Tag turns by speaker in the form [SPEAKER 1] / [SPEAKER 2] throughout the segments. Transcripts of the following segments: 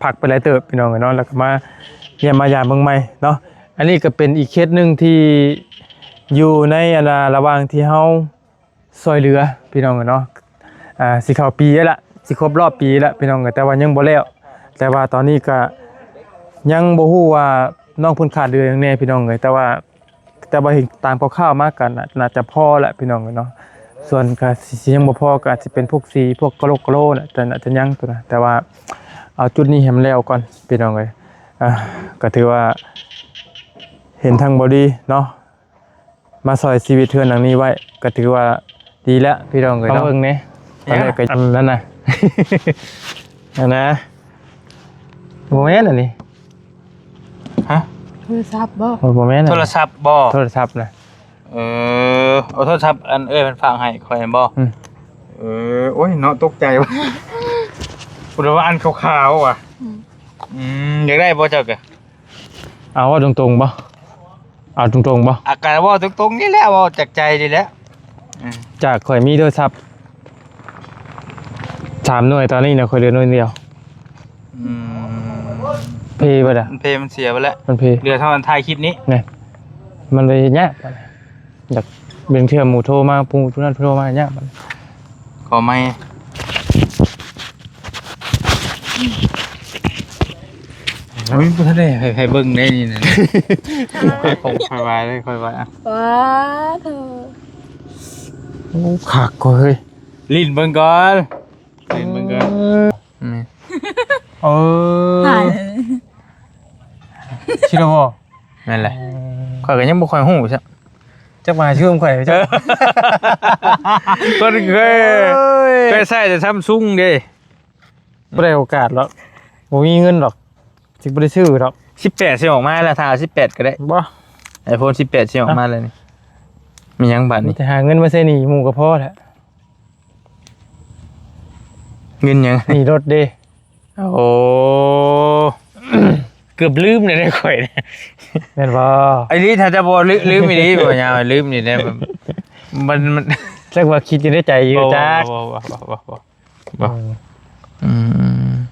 [SPEAKER 1] พักไปหลายเติบพี่น้องเนาะแล้วก็มาเยี่ยมมายามเมืองใหม่เนาะอันนี้ก็เป็นอีกเคสหนึ่งที่อยู่ในระหว่างที่เฮาซอยเหลือพี่น้องเนาะสิเข้าปีแล้วล่ะสิครบรอบปีแล้วพี่น้องแต่ว่ายังบ่แล้วแต่ว่าตอนนี้ก็ยังบ่ฮู้ว่าน้องเพิ่นขาดเดือนยังแน่พี่น้องแต่ว่าเห็นตามคร่าวๆมากันน่าจะพอแหละพี่น้องเนาะส่วนก็สิยังบ่พอก็อาจจะเป็นพวกสีพวกกะโหลน่ะแต่อาจจะยังตัวนะแต่ว่าเอาจุดนี้ให้มันแล้วก่อนพี่น้องก็ถือว่าเห็นทางบ่ดีเนาะมาซอยชีวิตเทือนหลังนี้ไว้ก็ถือว่าดีแล้วพี่น้องเนาะเบิ่งนี่ตอนแรกก็อันนั้นน่ะนะบ่แม่นอันนี้ฮะ
[SPEAKER 2] โทรศัพท์บ่
[SPEAKER 1] บ่แม่น
[SPEAKER 3] โทรศัพท์บ่
[SPEAKER 1] โทรศัพท์น่ะ
[SPEAKER 3] เอาโทรศัพท์อันมันฝากให้ข่อยบ่โอ้ยเนาะตกใจว่ะพูดว่าอันขาวๆว่ะอยากได้บ่เจ้าก็
[SPEAKER 1] เอาว่าตรงๆบ่เอาตรงๆบ่
[SPEAKER 3] อาการว่าตรงๆนี่แหละว่าจากใจนี่แหละ
[SPEAKER 1] จากข่อยมีโทรศัพท์3หน่วยตอนนี้เนี่ยข่อยเหลือหน่วยเดียวเพย์บ่ล่ะ
[SPEAKER 3] เพย์มันเสียไปแล้ว
[SPEAKER 1] มันเพย์
[SPEAKER 3] เหลือเท่านั้นถ่ายคลิปนี้
[SPEAKER 1] นี่มันเลยยากอยากเป็นเทื่อหมู่โทรมาปูทุนั้นโทรมายากมัน
[SPEAKER 3] ขอไม่โอ้ยบ่ทันได้ให้เบิ่งได้นี่นะค่อยว่าเลยค่อยว่า
[SPEAKER 2] ว้าเธอ
[SPEAKER 1] โอ้คักก็เฮ้ย
[SPEAKER 3] ลิ้นเบิ่งก่อนลิ้นเบิ่งก่อน
[SPEAKER 1] ชิโร่บ่
[SPEAKER 3] นั่นแหละข่อยก็ยังบ่ค่อยฮู้ซะ
[SPEAKER 1] จักมาชื่อข่อยเจ้า
[SPEAKER 3] คนเคยใช้แต่ Samsung เด้
[SPEAKER 1] บ่ได้โอกาสหรอกบ่มีเงินหรอกสิบ่ได้ซื้อหรอก
[SPEAKER 3] 18สิออกมาแล้วถ้า18ก็ได้
[SPEAKER 1] บ่
[SPEAKER 3] iPhone 18สิออกมาเลยนี่มีหยังบัดนี้
[SPEAKER 1] แต่หาเงินมาใช้หนี้หมู่ก็พอแหละ
[SPEAKER 3] เงินหยัง
[SPEAKER 1] หนี้รถเด้
[SPEAKER 3] โอ้เกือบลืมเลยได้ข่อยเนี่ย
[SPEAKER 1] แม่นบ่
[SPEAKER 3] ไอ้นี่ถ้าจะบ่ลืมอีนี่บ่ยาวลืมนี่ได้มัน
[SPEAKER 1] จักว่าคิดอยู่ในใจอยู่จัก
[SPEAKER 3] บ่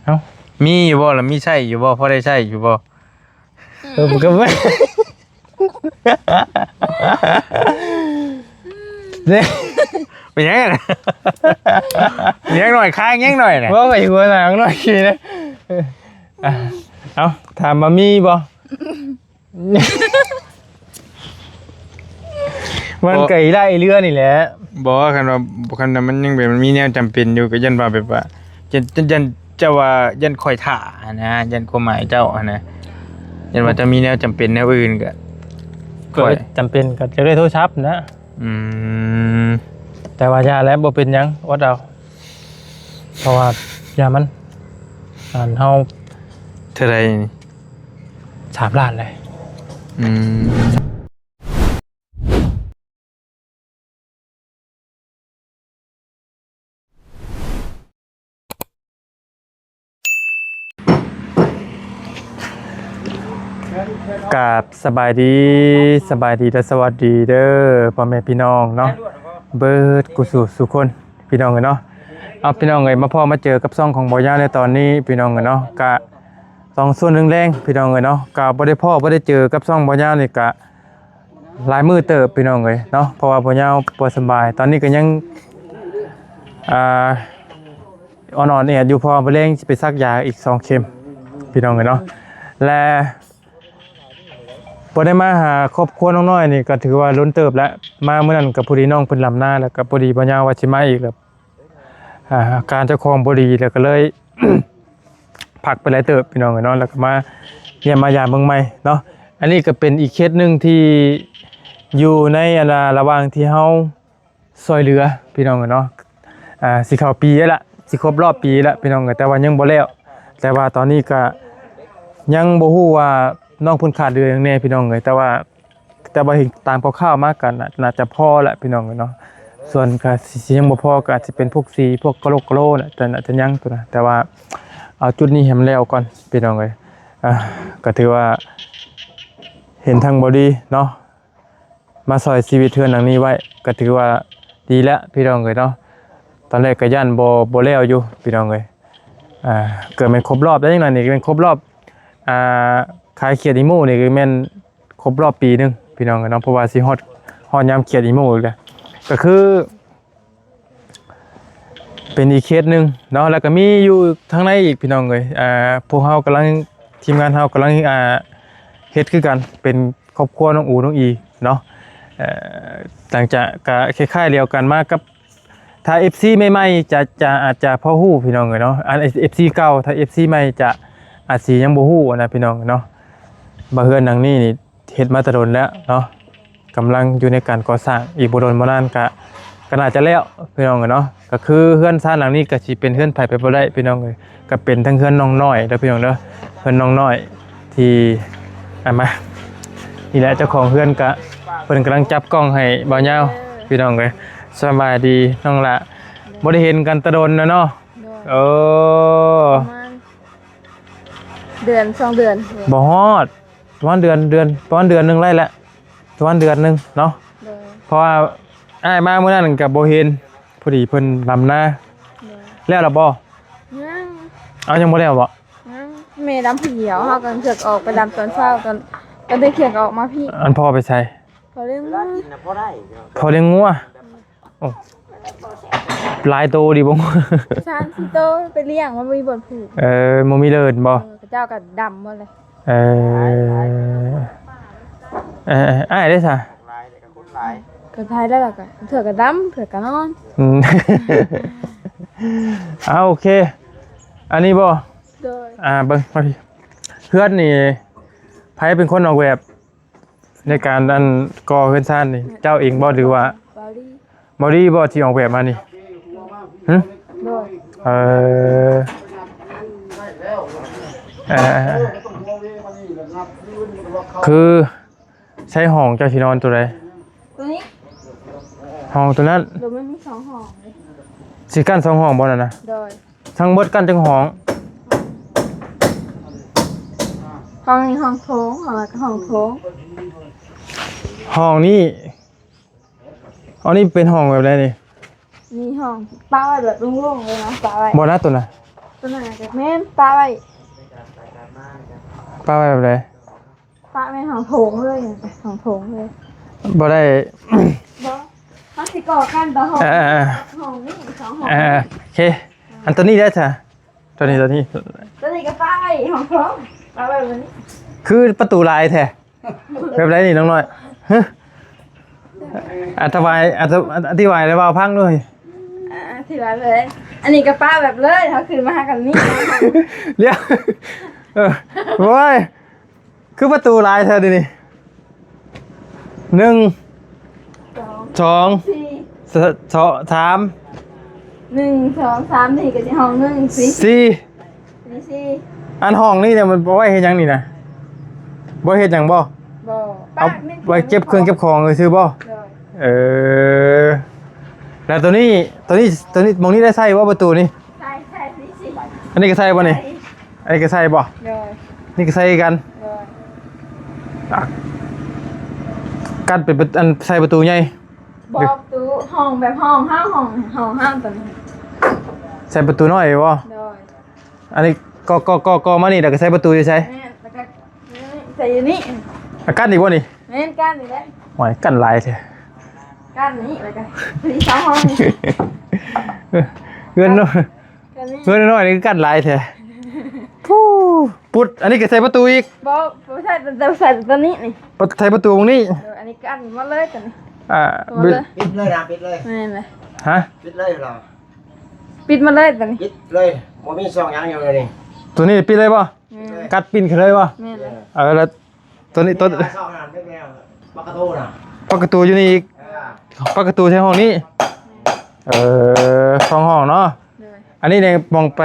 [SPEAKER 3] เอ้ามีอยู่บ่ล่ะมีใช้อยู่บ่พอได้ใช้อยู่บ่
[SPEAKER 1] ผมก็ไม่
[SPEAKER 3] เนี่ยเป็นยังไงเลี้ยงหน่อยค้างยังหน่อยน่ะ
[SPEAKER 1] ว่าไปหัวหนังหน่อยทีนะเอาถามมามีบ่มันไก่ได้เรือนี่แหละ
[SPEAKER 3] บอกว่าคันว่ามันยังแบบมันมีแนวจำเป็นอยู่ก็ยันว่าแบบว่ายันเจ้าว่ายันคอยถ่านะยันความหมายเจ้านะยันว่าจะมีแนวจำเป็นแนวอื่นก็
[SPEAKER 1] จำเป็นก็จะได้โทรศัพท์นะแต่ว่ายาแล้วบ่เป็นยังอดเอาเพราะว่ายามันเฮา
[SPEAKER 3] เท่าไรนี่
[SPEAKER 1] 3 ล้านเลยกับสบายดีและสวัสดีเด้อพ่อแม่พี่น้องเนาะเบิดกุศลสุคนพี่น้องเนาะเอาพี่น้องมาพ่อมาเจอกับซ่องของบ่อยาในตอนนี้พี่น้องเนาะกะต้องส่วนแรงพี่น้องเนาะกะบ่ได้พ่อบ่ได้เจอกับซ่องบ่อยานี่กะหลายมื้อเติบพี่น้องเนาะเพราะว่าบ่ยาวบ่สบายตอนนี้ก็ยังอ่อนๆอยู่พอบ่แรงสิไปซักยาอีก2 เข็มพี่น้องเนาะและพอได้มาหาครอบครัวน้องน้อยนี่ก็ถือว่าล้นเติบแล้วมาเมื่อนั้นกับพอดีน้องเพิ่นลำหน้าแล้วก็พอดีปัญญาว่าสิมาอีกแล้วการเจ้าของพอดีแล้วก็เลย พักไปหลายเติบพี่น้องเนาะแล้วก็มาเยี่ยมมายามเมืองใหม่เนาะอันนี้ก็เป็นอีกเคสหนึ่งที่อยู่ในระหว่างที่เฮาซอยเหลือพี่น้องเนาะสิเข้าปีแล้วล่ะสิครบรอบปีแล้วพี่น้องแต่ว่ายังบ่แล้วแต่ว่าตอนนี้ก็ยังบ่ฮู้ว่าน้องเพิ่นขาดเดือนยังแน่พี่น้องแต่ว่าเห็นตามคร่าวๆมากันน่าจะพอแหละพี่น้องเนาะส่วนก็สิยังบ่พอก็อาจจะเป็นพวกสีพวกกะโหลน่ะแต่อาจจะยังตัวนะแต่ว่าเอาจุดนี้ให้มันแล้วก่อนพี่น้องก็ถือว่าเห็นทางบ่ดีเนาะมาซอยชีวิตเทือนหลังนี้ไว้ก็ถือว่าดีแล้วพี่น้องเนาะตอนแรกก็ย่านบ่แล้วอยู่พี่น้อง เกิดเป็นครบรอบได้ยังไงนี่เป็นครบรอบขายเขียดอีโม่นี่คือแม่นครบรอบปีนึงพี่น้องกันเนาะเพราะว่าสิฮอดยามเขียดอีโม่เลยก็คือเป็นอีกเคสหนึ่งเนาะแล้วก็มีอยู่ทางในอีกพี่น้องเลยพวกเรากำลังทีมงานเรากำลังเฮ็ดคือกันเป็นครอบครัวน้องอูน้องอีเนาะหลังจากก็คล้ายๆเดียวกันมากกับถ้า FC ใหม่ๆจะอาจจะพอฮู้พี่น้องเลยเนาะอัน FC เก่าถ้า FC ใหม่จะอาจสิยังบ่ฮู้นะพี่น้องเนาะบ่เฮือนหลังนี้นี่เฮ็ดมาแตะดนแล้วเนาะกำลังอยู่ในการก่อสร้างอีกบ่โดนบ่นานก็น่าจะแล้วพี่น้องเนาะก็คือเฮือนซ่านหลังนี้ก็สิเป็นเฮือนไผไปบ่ได้พี่น้องเอ้ยก็เป็นทั้งเฮือนน้องน้อยเด้อพี่น้องเด้อเฮือนน้องน้อยที่มานี่แหละเจ้าของเฮือนก็เพิ่นกำลังจับกล้องให้บ่าวยาวพี่น้องเอ้ยสบายดีน้องละบ่ได้เห็นกันแตะดนนะเนาะโอ้
[SPEAKER 2] ประมาณเดือน2 เดือน
[SPEAKER 1] บ่ฮอดประมาณเดือนประมาณเดือนนึงไล่ละประมาณเดือนนึงเนาะเพราะว่าอ้ายมาเมื่อนั้นก็บ่เห็นพอดีเพิ่นลำหน้าแล้วล่ะบ่
[SPEAKER 2] ยัง
[SPEAKER 1] เอายังบ่แล้วบ่
[SPEAKER 2] ยังแม่ดำเหี่ยวเฮากันเสือกออกไปดำตอนเช้าตอนก็ได้เขียนออกมาพี่
[SPEAKER 1] อันพ่อไปใส่
[SPEAKER 2] พอเรื่องว่า
[SPEAKER 1] พอเลี้ยงงัวโอ้หลายโตดิบ่
[SPEAKER 2] ชานสิโตไปเลี้ยงมันมีบ่อนผูก
[SPEAKER 1] บ่มีเลิศบ่
[SPEAKER 2] เจ้าก็ดำหมดเลย
[SPEAKER 1] อ้ายได้ซะ
[SPEAKER 2] ก็ทายได้แล้วก็เถือกก็ดำเถือกก็นอน
[SPEAKER 1] อืม เอาโอเคอันนี้บ่
[SPEAKER 2] โดย
[SPEAKER 1] เบิ่งมาพี่เพื่อนนี่ไผเป็นคนออกแบบในการอันก่อเฮือนซ่านนี่เจ้าเองบ่หรือว่า
[SPEAKER 2] บาลี
[SPEAKER 1] บอดี้บ่ที่ออกแบบมานี่หึ
[SPEAKER 2] โดย
[SPEAKER 1] เออคือใช้ห้องเจ้าที่นอนตัวใด
[SPEAKER 2] ตัวนี้
[SPEAKER 1] ห้องตัวนั้น
[SPEAKER 2] โดยไม่มี2ห้องเลย
[SPEAKER 1] สิกั้น2ห้องบ่นั่นน่ะ
[SPEAKER 2] โดย
[SPEAKER 1] ทั้งเบิดกั้นจังห้อง
[SPEAKER 2] ห้องนี้ห้องโถงห้องละก็ห้องโถง
[SPEAKER 1] ห้องนี้อันนี้เป็นห้องแบบใดนี่
[SPEAKER 2] มีห้องป้าไว้แบบโล่งๆเลยนะป้าไว้
[SPEAKER 1] บ่นะตัวน่ะ
[SPEAKER 2] ตัวไหนจะแม่นป้าไว้
[SPEAKER 1] ป้าไว้แบบใด
[SPEAKER 2] ป้าไม่ห้องโถงเลยห้องโถงเลย
[SPEAKER 1] บ่ได้
[SPEAKER 2] บ่ห้องสิก่อกันต่อห้อง ห้องนี้2ห้อง
[SPEAKER 1] โอเคอันตัวนี้ได้จ้ะตัวนี้
[SPEAKER 2] ตัวนี้ก็ป้าไว้ห้องโถงป้าไว้แบบนี้
[SPEAKER 1] คือประตูลายแท้แบบใดนี่น้องน้อยฮะอธิบายได้บ่พังด้วย
[SPEAKER 2] ที่ร้านเลยอันนี้ก็ป้าแบบเลยเขาขึ้นมาหากันนี่
[SPEAKER 1] เรียกโอ้ยคือประตูลายเธอดินี่1 2
[SPEAKER 2] 4
[SPEAKER 1] 3
[SPEAKER 2] 1 2 3นี่ก็จะห้อง1 4
[SPEAKER 1] 4อันห้องนี่เนี่ยมันบ่ไว้เฮ็ดหยังนี่นะบ่เฮ็ดหยังบ่
[SPEAKER 2] บ่
[SPEAKER 1] เอาไว้เก็บเครื่องเก็บของเลยซื้อบ่แล้วตัวนี้มองนี่ได้ใส่บ่ประตูนี่
[SPEAKER 2] ใช่นี่สิ
[SPEAKER 1] อันนี้ก็ใส่บ่นี่อันนี้ก็ใส่บ่
[SPEAKER 2] เลย
[SPEAKER 1] นี่ก็ใส่กัน
[SPEAKER 2] เลย
[SPEAKER 1] กันเป็นอันใส่ประตูใหญ่
[SPEAKER 2] บอกตู้ห้องแบบห้องห้ามตัวนี้
[SPEAKER 1] ใส่ประตูน้อยบ่
[SPEAKER 2] เลย
[SPEAKER 1] อันนี้ก็มานี่แล้วก็ใส่ประตูใช่
[SPEAKER 2] แม่แล้วก็ใส่อยู่นี่
[SPEAKER 1] กันอีกบ่นี่
[SPEAKER 2] แม่กันนี่แหละ
[SPEAKER 1] หวยกันหลายแท้
[SPEAKER 2] กันนี่แล้วก็ที่2ห้องนี่
[SPEAKER 1] เงินน้อย
[SPEAKER 2] กันนี่
[SPEAKER 1] เงินน้อยนี่คือกันหลายแท้ปุ๊ดอันนี้ก็ใส่ประตูอีก
[SPEAKER 2] บอกใช่แต่ใส่ตัวนี้นี่
[SPEAKER 1] ใส่ประตูตรงนี้
[SPEAKER 2] อันนี้กันมาเลยตัวนี้
[SPEAKER 4] ปิดเลยนะปิดเลย
[SPEAKER 2] แม่เลย
[SPEAKER 1] ฮะ
[SPEAKER 4] ปิดเลยเหรอ
[SPEAKER 2] ปิดมาเลยตัวนี้
[SPEAKER 4] ปิดเลยบ่มีซองหยังอยู่เลยนี่
[SPEAKER 1] ตัวนี้ปิดเลยป่ะกัดปินขึ้นเลยป่ะ
[SPEAKER 2] แม่เลย
[SPEAKER 1] แล้วตัวนี้ตัว
[SPEAKER 4] ซองนั้นเป็นแนวปากกระโตน่ะ
[SPEAKER 1] ประตูอยู่นี่อีกประตูใช้ห้องนี้สองห้องเนาะ
[SPEAKER 2] เลย
[SPEAKER 1] อันนี้เนี่ยมองไป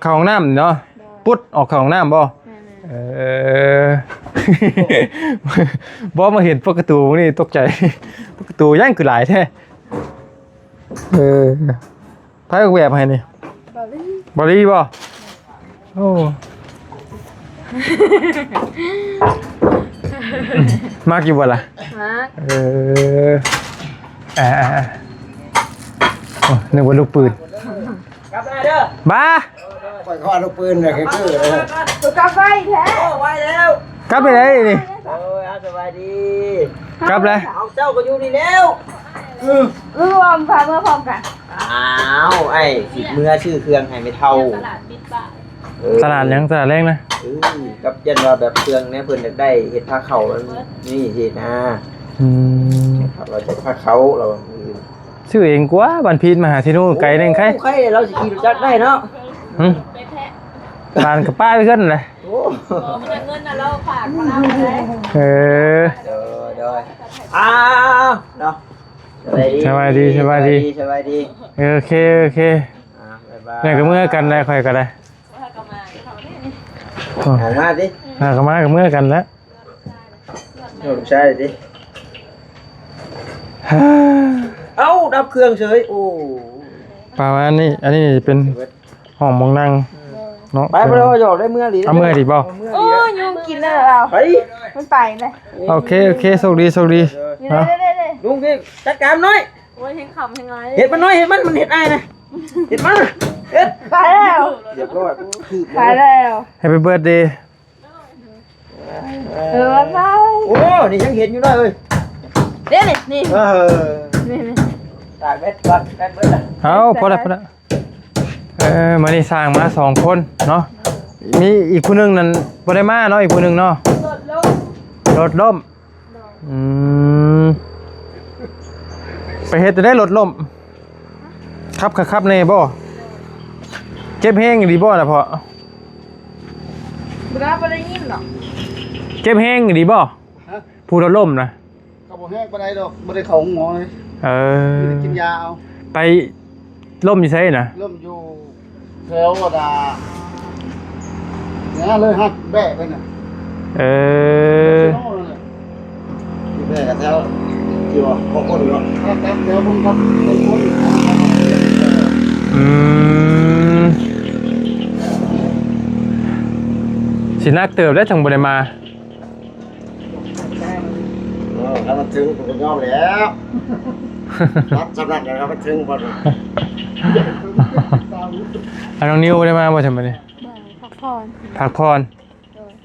[SPEAKER 1] เข้าห้องน้ำเนาะปุ๊ดออกเข้าห้องน้ำบ่
[SPEAKER 2] แม่
[SPEAKER 1] บ่มาเห็นประตูนี่ตกใจประตูย่างคือหลายแท้ไผออกแบบให้นี่
[SPEAKER 2] บอลลี่
[SPEAKER 1] บ่ดีบ่โอ้มากอยู่บ่ล่ะ
[SPEAKER 2] มาร์ค
[SPEAKER 1] โอ้นึกว่าลูกปืน
[SPEAKER 4] กลับได้เด้อ
[SPEAKER 1] บ้า
[SPEAKER 4] ปล่อยคอลูกปืนเลยคือเลย
[SPEAKER 2] ตัวกลับไปแท้
[SPEAKER 4] ไว้แล้ว
[SPEAKER 1] กลับไปไหนนี่
[SPEAKER 4] สบายดี
[SPEAKER 1] กลับเลย
[SPEAKER 4] เอาเจ้าก็อยู่นี่แล้ว
[SPEAKER 2] รวมพาเมื่อพร้อมกัน
[SPEAKER 4] อ้าวไอ้สิเมื่อชื่อเครื่องให้ไม่เท่า
[SPEAKER 1] ตลาดยังตลาดแรงนะ
[SPEAKER 4] กับยันว่าแบบเครื่องเนี่ยเพิ่นอยากได้เห็ดผ้าเขานี่สินะ
[SPEAKER 1] อืม
[SPEAKER 4] เราจะผ้าเขาเรา
[SPEAKER 1] ชื่อเองกว่าบันพีนมาหาที่นู่นไกลนึงใคร
[SPEAKER 4] ใครเราสิขี่รถจักรได้เนาะ
[SPEAKER 1] หึผ่านกับป้ายไปขึ้นเลย
[SPEAKER 4] โอ้
[SPEAKER 2] มันเงินน่ะเราฝากมาแล้วเลย
[SPEAKER 1] เออ
[SPEAKER 4] เดี๋ยวอ้าวเนาะสบายดี
[SPEAKER 1] สบายดี โอเคเนี่ยก็เมื่อกันได้ค่อยก็ได้
[SPEAKER 4] ออกมาดิ
[SPEAKER 1] ก็มาก็เมื่อกันแล้ว
[SPEAKER 4] ลูกชายดิ เอ้าดับเครื่องเฉยโอ้
[SPEAKER 1] ป่าวอันนี้เป็นห้องมองนั่งเนาะ
[SPEAKER 4] ไปบ่ได้ว่าหยอกได้เมื่อหลี
[SPEAKER 1] เอาเมื่อดีบ่
[SPEAKER 2] โอ้ยยุงกินเลยเรา
[SPEAKER 4] ไป
[SPEAKER 2] มันไปเลย
[SPEAKER 1] โอเคโชคดี
[SPEAKER 2] เด้
[SPEAKER 1] เนาะ
[SPEAKER 4] ลุงพี่จัดการหน่อย
[SPEAKER 2] โอ้ยเห็นขำเห็นไร
[SPEAKER 4] เห็ดมันน้อยเห็ดมันเห็ดอ้ายนะเห็ดมันเห็ด
[SPEAKER 2] ไปแล้ว
[SPEAKER 4] เรียบร้อยคือ
[SPEAKER 2] ไปแล้ว
[SPEAKER 1] Happy birthday
[SPEAKER 2] ไป
[SPEAKER 4] โอ้นี่ยังเห็นอยู่เลย
[SPEAKER 2] เด้นี่นี่
[SPEAKER 4] นี่
[SPEAKER 2] นี่
[SPEAKER 4] ตากเม็ดก่อนแป๊บเบิด
[SPEAKER 1] เอาพอแล้วมานี่สร้างมา2คนเนาะมีอีกผู้หนึงนั่นบ่ได้มาเนาะอีกผู้หนึงเนาะ
[SPEAKER 2] รถลง
[SPEAKER 1] รถล่มไปเฮ็ดจะได้รถล่มครับแน่บ่เจ็บแห้งดีบ่ล่ะพ่อ
[SPEAKER 2] บุราไปได้ยินหรอ
[SPEAKER 1] เจ็บแห้งดีบ่ผู้รถล่มนะ
[SPEAKER 5] ก็บ่แห้งปานใดดอกบ่ได้เข้าหมอเลย มีแต่กินยาเอา
[SPEAKER 1] ไปล่มอยู่ไสน่ะ
[SPEAKER 5] เริ่มอยู่แถวดาเนี่ยเลยฮัดแบะไปน่ะ
[SPEAKER 1] เออ
[SPEAKER 5] โน่นน่ะ
[SPEAKER 4] อยู่แม่กับแถวที่ว่าของคนเนาะ
[SPEAKER 5] แป๊บเดี๋ยวผมครับไปคน
[SPEAKER 1] สินักเติบได้จังบ่ได้มา
[SPEAKER 4] แล้วมันถึงผมยอมแล้วรับสำนักแล้วมันถึงบ่
[SPEAKER 1] อันน้องนิวได้มาบ่ซั่นบัดนี้
[SPEAKER 2] พักผ่อน
[SPEAKER 1] พักผ่อน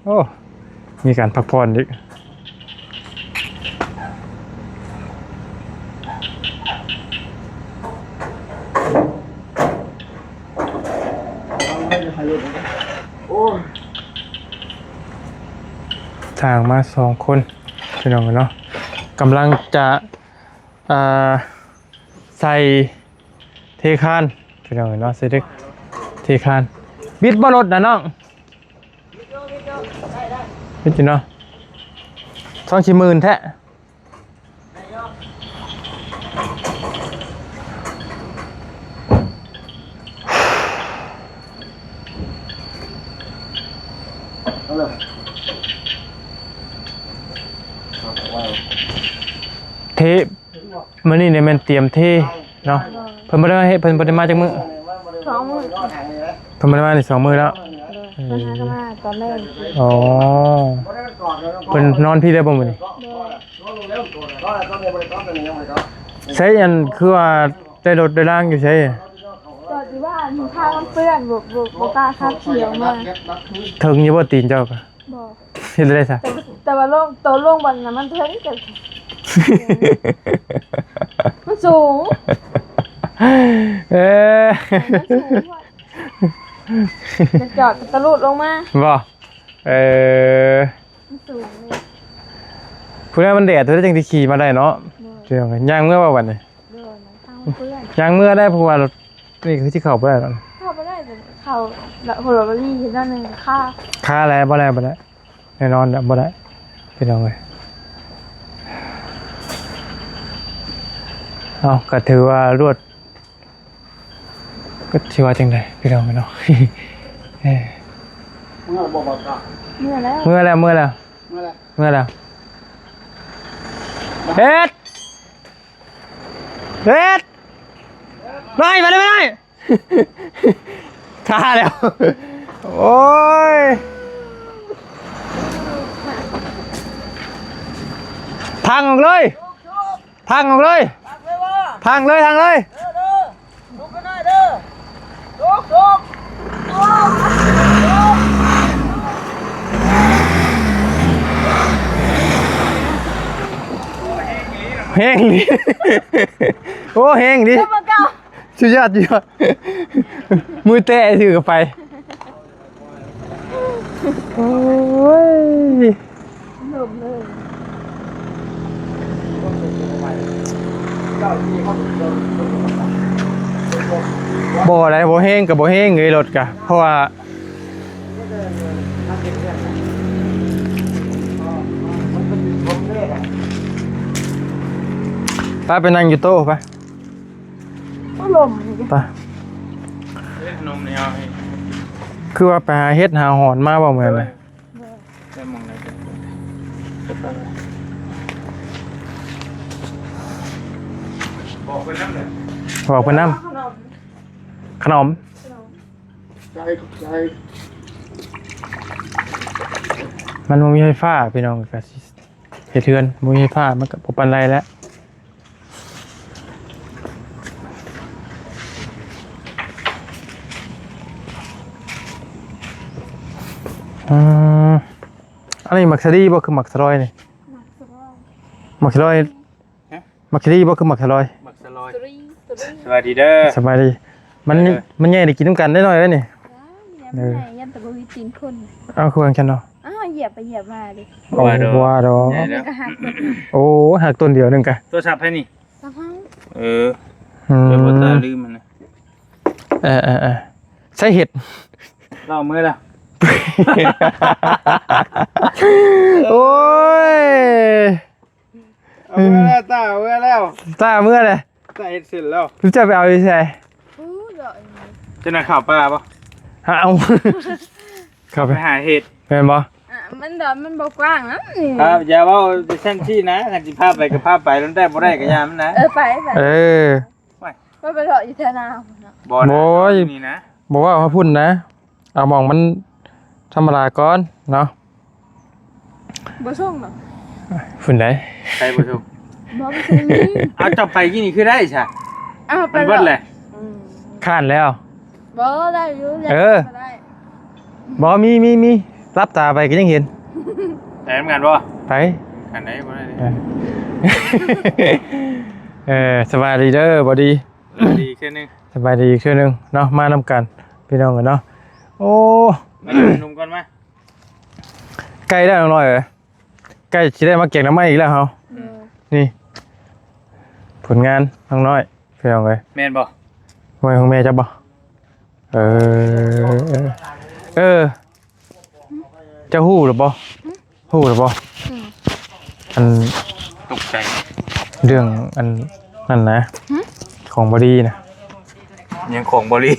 [SPEAKER 1] โอ้มีการพักผ่อนอีกทางมา2คนพี่น้องกันเนาะกำลังจะใส่เทคานพี่น้องกันเนาะใส่เทคานบิดบ่รถนะน้องบิดอยู่เนาะ20,000แท้เทมื้อนี้เนี่ยแม่นเตรียมเทเนาะเพิ่นบ่ได้มาเฮ็ดเพิ่นบ่ได้มาจักมื้อ
[SPEAKER 2] 2 มื้อ
[SPEAKER 1] เพิ่นบ่ได้มาได้2มื้อแล้ว
[SPEAKER 2] มาหากันมาตอนแรก
[SPEAKER 1] อ๋อเพิ่นนอนพี่ได้บ่มื้อนี้ใช้อันคือว่าได้รถได้ร่างอยู่ใช่
[SPEAKER 2] จอดที่บ้านมีข้าวมันเปื้อนบ่กล้าข้าวเขียวมา
[SPEAKER 1] ถึงอยู่บ่ตีนเจ้าก็
[SPEAKER 2] บอก
[SPEAKER 1] เฮ็ดได้ซะ
[SPEAKER 2] แต่ว่าลงบนน่ะมันเทิงกันมันสูง
[SPEAKER 1] เอ้อ
[SPEAKER 2] จะจอดตะลุดลงมา
[SPEAKER 1] บ่
[SPEAKER 2] มันสูงเลย
[SPEAKER 1] ผู้ใดมันแดดเธอจังสิขี่มาได้เนาะเดี๋ยวกันย่างเมื่อว่าวันนี้
[SPEAKER 2] เดินมันข้างเปื้อน
[SPEAKER 1] ย่างเมื่อได้เพราะว่ารถนี่คือสิเข้าบ่ได้แล้ว
[SPEAKER 2] เข้าไปได้แต่เข้าแล้วหัวเราลี่ด้านหนึงค่า
[SPEAKER 1] ค่าแล้วบ่ได้แน่นอนบ่ได้พี่น้องเอ้ยเอาก็ถือว่ารวดก็สิว่าจังได๋พี่น้องเนาะ เอ้ย
[SPEAKER 5] เมื่อบ่บ่กะ
[SPEAKER 2] เมื่อแล้ว
[SPEAKER 1] เมื่อแล้ว
[SPEAKER 5] เมื่อไร
[SPEAKER 1] เฮ็ดไม่ได้ฆ่าแล้ว โอ้ยทางออกเลยทางเลย แห้งดิโอ้แห้งดิ
[SPEAKER 2] เจ้ามาเก่า
[SPEAKER 1] สุดยอดสุดยอดมือแตะถือกับไปโอ้ย
[SPEAKER 2] หลบเลย
[SPEAKER 1] บ่อะไรบ่แห้งกับบ่แห้งเลยรถกะเพราะว่าไปนั่งอยู่โต๊ะไป
[SPEAKER 2] ก็หลบ
[SPEAKER 1] ไป
[SPEAKER 3] เล่นนมเนี่ยเอาให้
[SPEAKER 1] คือว่าไปหาเฮ็ดหาหอนมาบ่เหมือนเลย
[SPEAKER 3] ได้มองได้บอกไปน้ำเลย
[SPEAKER 1] บอกเพิ่นนำ
[SPEAKER 2] ขนม
[SPEAKER 1] ขนม
[SPEAKER 5] ใจใจ
[SPEAKER 1] มันบ่มีไฟฟ้าพี่น้องก็สิเฮ็ดเทือนบ่มีไฟฟ้ามันก็บ่ปานไรแล้วอันนี้มักสะดีบ่คือมักสะลอยนี่มักสะลอยมักสะดีบ่คือมักสะลอย
[SPEAKER 3] มักสลอย
[SPEAKER 2] ตรีตรี
[SPEAKER 3] สวัสดีเด้อ
[SPEAKER 1] สบายดีมันแย่ได้กินน้ำกันได้หน่อยแล้วนี่
[SPEAKER 2] ยันไหนยันตะบุยตีนคน
[SPEAKER 1] เอาคือกันเนาะ
[SPEAKER 2] อ้าวเหยียบไปเหยียบมาดิ
[SPEAKER 1] โอ้ว่าดอก
[SPEAKER 2] มันก็หักหมด
[SPEAKER 1] โอ้หักต้นเดียวนึงกะ
[SPEAKER 3] ตัวสับให้นี่
[SPEAKER 2] สะพัง
[SPEAKER 3] เออเดี๋ยวบ่ตาลืมมันนะ
[SPEAKER 1] ใช่เห็ด
[SPEAKER 3] เล่ามื้อละ
[SPEAKER 1] โอ้ย
[SPEAKER 3] เอามื้อแล้วตาเอามื้อแล้ว
[SPEAKER 1] ตาเมื่อเลย
[SPEAKER 3] ตาเฮ็ดเสร็จแล้ว
[SPEAKER 1] รู้จักไปเอาใช่
[SPEAKER 2] อู้เดาะ
[SPEAKER 3] จะน่ะข้าวปลาบ่
[SPEAKER 1] เอาเข้าไป
[SPEAKER 3] ไปหาเห็ด
[SPEAKER 1] เป็นบ่
[SPEAKER 2] มันดอกมันบ่กว้างนะนี่
[SPEAKER 3] ครับอย่าเว้าดิฉันที่นะคันสิพาไปก็พาไปแล้วได้บ่ได้ก็ยามมันนะ
[SPEAKER 2] ไปไป
[SPEAKER 1] เออ
[SPEAKER 2] ก็ไปเดาะอยู่แถวนา
[SPEAKER 3] บ่นะ
[SPEAKER 1] โอ้ย
[SPEAKER 3] นี่นะ
[SPEAKER 1] บอกว่าเอาพุ่นนะ เอามองมันธรรมดาก่อนเนาะ
[SPEAKER 2] บ่ส่งหรอก
[SPEAKER 1] ฝุ่นไหน
[SPEAKER 3] ใครบ่ถูก
[SPEAKER 2] บ่ไปซื้อนี่
[SPEAKER 3] เอาจับไปกี่นี่คือได้ใช่
[SPEAKER 2] อ้าวไป
[SPEAKER 3] มันเบิดเลย
[SPEAKER 1] ข้านแล้ว
[SPEAKER 2] บ่ได้อยู่
[SPEAKER 1] เออ บอกมีรับตาไปก็ยังเห็น
[SPEAKER 3] แต่ทำงานบ่
[SPEAKER 1] ไป
[SPEAKER 3] อันไหนบ่ได้ดิ
[SPEAKER 1] สบายดีเด้อบอดี
[SPEAKER 3] ดีแค่นึง
[SPEAKER 1] สบายดีอีกเชื่อนึงเนาะมานำกันพี่น้องกันเนาะโอ้
[SPEAKER 3] มาดูหนุ่มก่อนมา
[SPEAKER 1] ใกล้ได้น้อยเลยใกล้จะได้มาเก็บน้ำไม้อีกแล้วเฮานี่ ผลงานน้องน้อยพี่น้องเลย
[SPEAKER 3] แม่นบ่
[SPEAKER 1] ไว้ของแม่จะบ่จะหู้หรือบ่หู้หรือบ่อัน
[SPEAKER 3] ตกใจ
[SPEAKER 1] เรื่องอันนั่นนะของบอดี้นะ
[SPEAKER 3] ยังของบริ